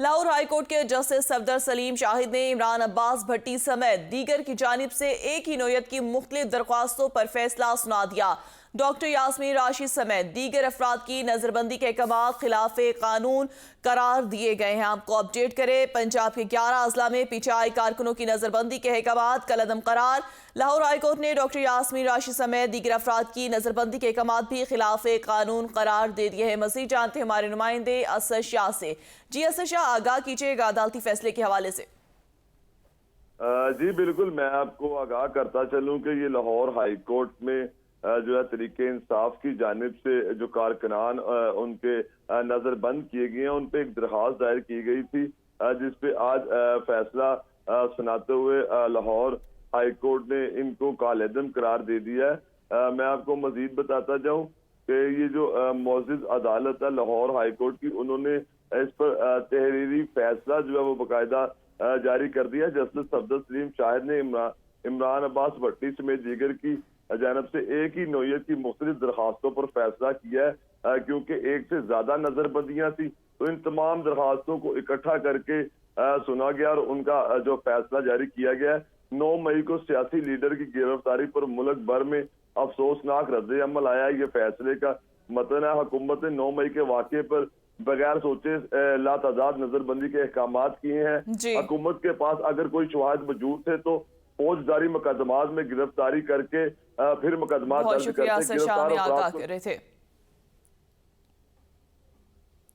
Lahore high court کے justice Safdar سلیم شاہد نے عمران عباس بھٹی سمیت دیگر کی جانب سے ایک ہی نوعیت کی مختلف درخواستوں پر فیصلہ سنا دیا۔ ڈاکٹر یاسمین راشد سمیت دیگر افراد کی نظر بندی کے احکامات خلاف قانون قرار دیے گئے ہیں۔ آپ کو اپڈیٹ کریں، پنجاب کے 11 اضلاع میں پی ٹی آئی کارکنوں کی نظر بندی کے احکامات کالعدم قرار۔ لاہور ہائی کورٹ نے ڈاکٹر یاسمین راشد سمیت دیگر افراد کی نظر بندی کے احکامات بھی خلاف قانون قرار دے دیے ہیں۔ مزید جانتے ہیں ہمارے نمائندے اسد شاہ سے۔ جی اسد شاہ، آگاہ کیجیے گا عدالتی فیصلے کے حوالے سے۔ جی بالکل، میں آپ کو آگاہ کرتا چلوں کہ یہ لاہور ہائی کورٹ میں جو ہے طریق انصاف کی جانب سے جو کارکنان ان کے نظر بند کیے گئے ہیں، ان پہ ایک درخواست دائر کی گئی تھی، جس پہ آج فیصلہ سناتے ہوئے لاہور ہائی کورٹ نے ان کو کالعدم قرار دے دیا ہے۔ میں آپ کو مزید بتاتا جاؤں کہ یہ جو معزز عدالت ہے لاہور ہائی کورٹ کی، انہوں نے اس پر تحریری فیصلہ جو ہے وہ باقاعدہ جاری کر دیا۔ جسٹس صفدر سلیم شاہد نے عمران عباس بھٹی سمیت دیگر کی جانب سے ایک ہی نوعیت کی مختلف درخواستوں پر فیصلہ کیا ہے، کیونکہ ایک سے زیادہ نظر بندیاں تھی، تو ان تمام درخواستوں کو اکٹھا کر کے سنا گیا اور ان کا جو فیصلہ جاری کیا گیا ہے۔ 9 مئی کو سیاسی لیڈر کی گرفتاری پر ملک بھر میں افسوسناک رد عمل آیا ہے۔ یہ فیصلے کا متن ہے، حکومت نے 9 مئی کے واقعے پر بغیر سوچے لاتعداد نظر بندی کے احکامات کیے ہیں۔ حکومت کے پاس اگر کوئی شواہد موجود تھے تو فوجداری مقدمات میں گرفتاری کر کے پھر مقدمات درج کرتے، بہت شکریہ اسد شاہ، ہمیں آگاہ کر رہے تھے۔